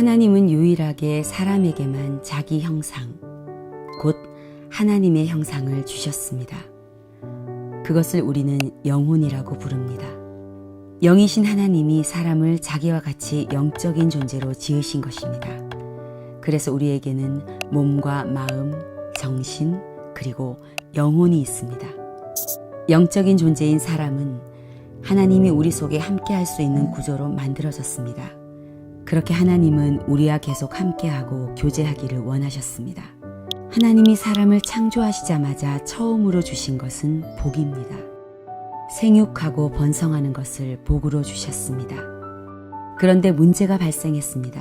하나님은 유일하게 사람에게만 자기 형상, 곧 하나님의 형상을 주셨습니다. 그것을 우리는 영혼이라고 부릅니다. 영이신 하나님이 사람을 자기와 같이 영적인 존재로 지으신 것입니다. 그래서 우리에게는 몸과 마음, 정신, 그리고 영혼이 있습니다. 영적인 존재인 사람은 하나님이 우리 속에 함께할 수 있는 구조로 만들어졌습니다. 그렇게 하나님은 우리와 계속 함께하고 교제하기를 원하셨습니다. 하나님이 사람을 창조하시자마자 처음으로 주신 것은 복입니다. 생육하고 번성하는 것을 복으로 주셨습니다. 그런데 문제가 발생했습니다.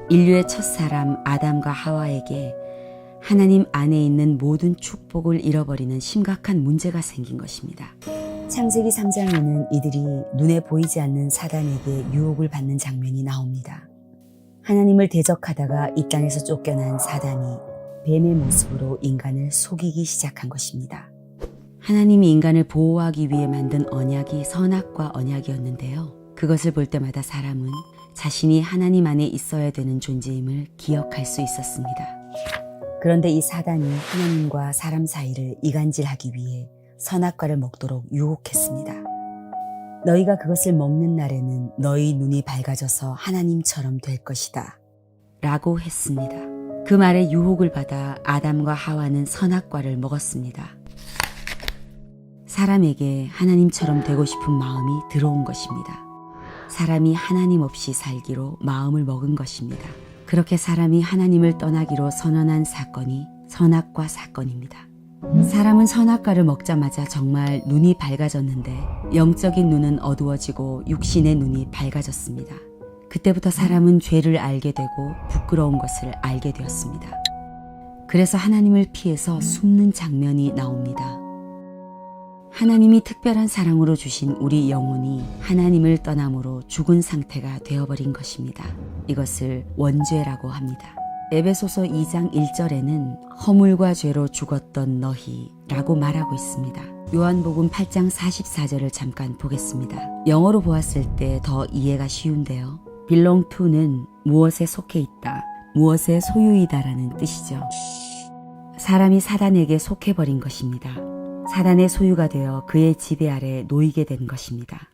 인류의 첫사람 아담과 하와에게 하나님 안에 있는 모든 축복을 잃어버리는 심각한 문제가 생긴 것입니다. 창세기 3장에는 이들이 눈에 보이지 않는 사단에게 유혹을 받는 장면이 나옵니다. 하나님을 대적하다가 이 땅에서 쫓겨난 사단이 뱀의 모습으로 인간을 속이기 시작한 것입니다. 하나님이 인간을 보호하기 위해 만든 언약이 선악과 언약이었는데요. 그것을 볼 때마다 사람은 자신이 하나님 안에 있어야 되는 존재임을 기억할 수 있었습니다. 그런데 이 사단이 하나님과 사람 사이를 이간질하기 위해 선악과를 먹도록 유혹했습니다. 너희가 그것을 먹는 날에는 너희 눈이 밝아져서 하나님처럼 될 것이다 라고 했습니다. 그 말에 유혹을 받아 아담과 하와는 선악과를 먹었습니다. 사람에게 하나님처럼 되고 싶은 마음이 들어온 것입니다. 사람이 하나님 없이 살기로 마음을 먹은 것입니다. 그렇게 사람이 하나님을 떠나기로 선언한 사건이 선악과 사건입니다. 사람은 선악과를 먹자마자 정말 눈이 밝아졌는데 영적인 눈은 어두워지고 육신의 눈이 밝아졌습니다. 그때부터 사람은 죄를 알게 되고 부끄러운 것을 알게 되었습니다. 그래서 하나님을 피해서 숨는 장면이 나옵니다. 하나님이 특별한 사랑으로 주신 우리 영혼이 하나님을 떠남으로 죽은 상태가 되어버린 것입니다. 이것을 원죄라고 합니다. 에베소서 2장 1절에는 허물과 죄로 죽었던 너희라고 말하고 있습니다. 요한복음 8장 44절을 잠깐 보겠습니다. 영어로 보았을 때 더 이해가 쉬운데요. belong to는 무엇에 속해 있다, 무엇의 소유이다라는 뜻이죠. 사람이 사단에게 속해버린 것입니다. 사단의 소유가 되어 그의 지배 아래 놓이게 된 것입니다.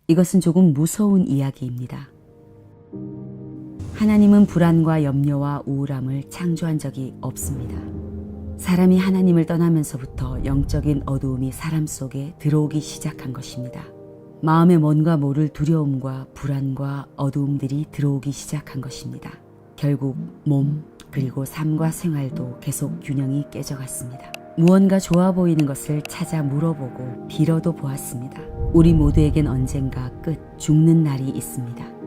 이것은 조금 무서운 이야기입니다. 하나님은 불안과 염려와 우울함을 창조한 적이 없습니다. 사람이 하나님을 떠나면서부터 영적인 어두움이 사람 속에 들어오기 시작한 것입니다. 마음에 뭔가 모를 두려움과 불안과 어두움들이 들어오기 시작한 것입니다. 결국 몸 그리고 삶과 생활도 계속 균형이 깨져갔습니다. 무언가 좋아 보이는 것을 찾아 물어보고 빌어도 보았습니다. 우리 모두에겐 언젠가 죽는 날이 있습니다.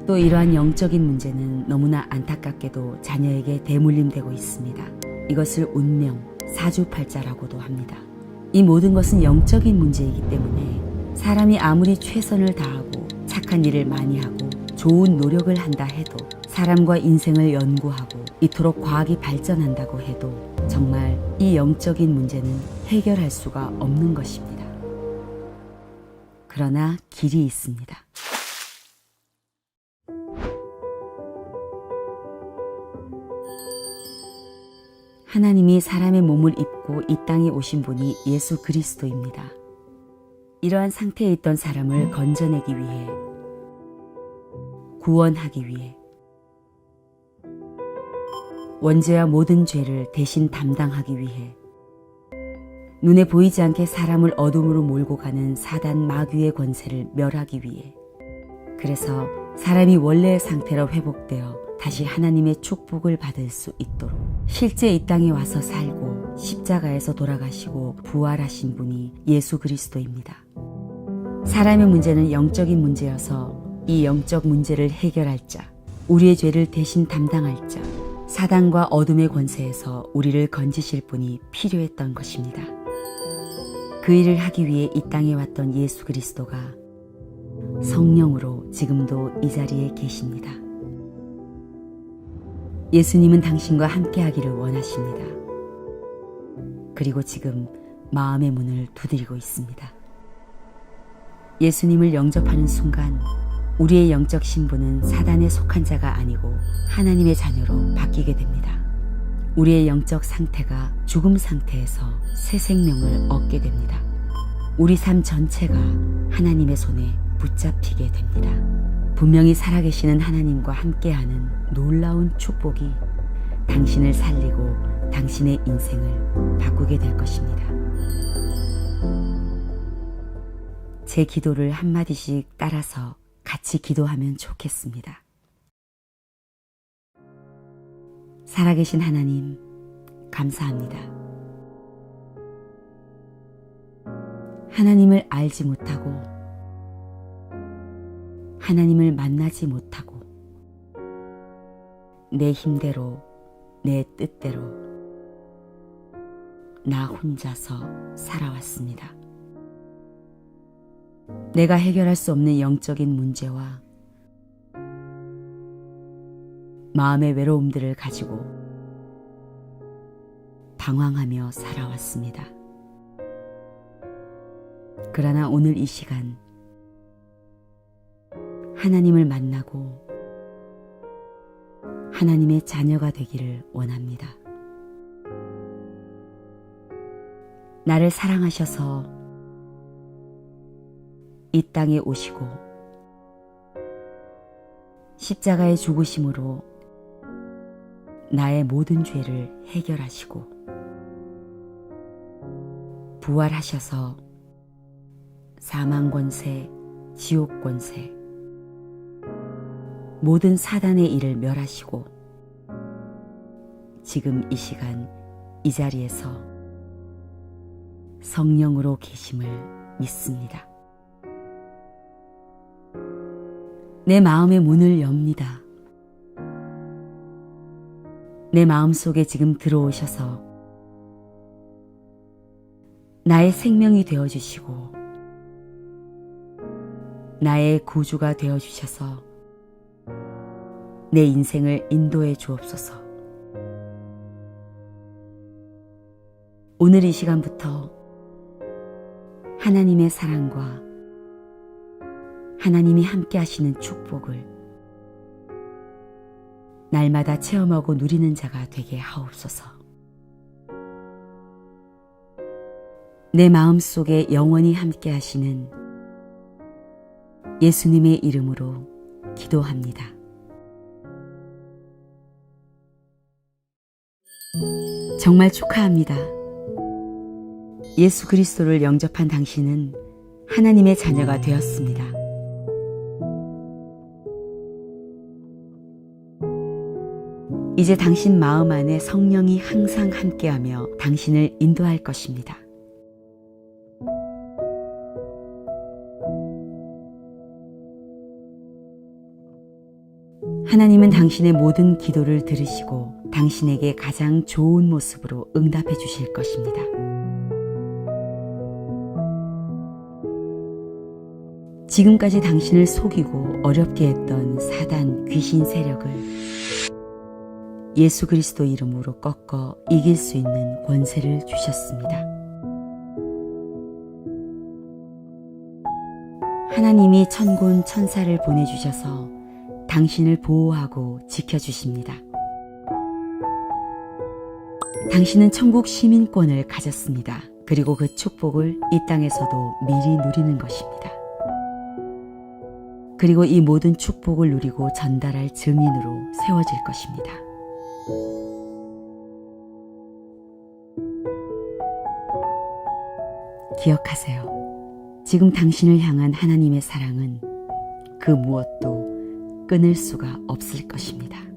또 이러한 영적인 문제는 너무나 안타깝게도 자녀에게 대물림되고 있습니다. 이것을 운명, 사주팔자라고도 합니다. 이 모든 것은 영적인 문제이기 때문에 사람이 아무리 최선을 다하고 착한 일을 많이 하고 좋은 노력을 한다 해도 사람과 인생을 연구하고 이토록 과학이 발전한다고 해도 정말 이 영적인 문제는 해결할 수가 없는 것입니다. 그러나 길이 있습니다. 하나님이 사람의 몸을 입고 이 땅에 오신 분이 예수 그리스도입니다. 이러한 상태에 있던 사람을 건져내기 위해, 구원하기 위해, 원죄와 모든 죄를 대신 담당하기 위해, 눈에 보이지 않게 사람을 어둠으로 몰고 가는 사단 마귀의 권세를 멸하기 위해, 그래서 사람이 원래의 상태로 회복되어 다시 하나님의 축복을 받을 수 있도록 실제 이 땅에 와서 살고 십자가에서 돌아가시고 부활하신 분이 예수 그리스도입니다. 사람의 문제는 영적인 문제여서 이 영적 문제를 해결할 자, 우리의 죄를 대신 담당할 자, 사단과 어둠의 권세에서 우리를 건지실 분이 필요했던 것입니다. 그 일을 하기 위해 이 땅에 왔던 예수 그리스도가 성령으로 지금도 이 자리에 계십니다. 예수님은 당신과 함께하기를 원하십니다. 그리고 지금 마음의 문을 두드리고 있습니다. 예수님을 영접하는 순간 우리의 영적 신분은 사단에 속한 자가 아니고 하나님의 자녀로 바뀌게 됩니다. 우리의 영적 상태가 죽음 상태에서 새 생명을 얻게 됩니다. 우리 삶 전체가 하나님의 손에 붙잡히게 됩니다. 분명히 살아계시는 하나님과 함께하는 놀라운 축복이 당신을 살리고 당신의 인생을 바꾸게 될 것입니다. 제 기도를 한마디씩 따라서 같이 기도하면 좋겠습니다. 살아계신 하나님, 감사합니다. 하나님을 알지 못하고 하나님을 만나지 못하고 내 힘대로 내 뜻대로 나 혼자서 살아왔습니다. 내가 해결할 수 없는 영적인 문제와 마음의 외로움들을 가지고 방황하며 살아왔습니다. 그러나 오늘 이 시간 하나님을 만나고 하나님의 자녀가 되기를 원합니다. 나를 사랑하셔서 이 땅에 오시고 십자가의 죽으심으로 나의 모든 죄를 해결하시고 부활하셔서 사망 권세, 지옥 권세, 모든 사단의 일을 멸하시고 지금 이 시간 이 자리에서 성령으로 계심을 믿습니다. 내 마음의 문을 엽니다. 내 마음속에 지금 들어오셔서 나의 생명이 되어주시고 나의 구주가 되어주셔서 내 인생을 인도해 주옵소서. 오늘 이 시간부터 하나님의 사랑과 하나님이 함께 하시는 축복을 날마다 체험하고 누리는 자가 되게 하옵소서. 내 마음속에 영원히 함께 하시는 예수님의 이름으로 기도합니다. 정말 축하합니다. 예수 그리스도를 영접한 당신은 하나님의 자녀가 되었습니다. 이제 당신 마음 안에 성령이 항상 함께하며 당신을 인도할 것입니다. 하나님은 당신의 모든 기도를 들으시고 당신에게 가장 좋은 모습으로 응답해 주실 것입니다. 지금까지 당신을 속이고 어렵게 했던 사단 귀신 세력을 예수 그리스도 이름으로 꺾어 이길 수 있는 권세를 주셨습니다. 하나님이 천군 천사를 보내주셔서 당신을 보호하고 지켜주십니다. 당신은 천국 시민권을 가졌습니다. 그리고 그 축복을 이 땅에서도 미리 누리는 것입니다. 그리고 이 모든 축복을 누리고 전달할 증인으로 세워질 것입니다. 기억하세요. 지금 당신을 향한 하나님의 사랑은 그 무엇도 끊을 수가 없을 것입니다.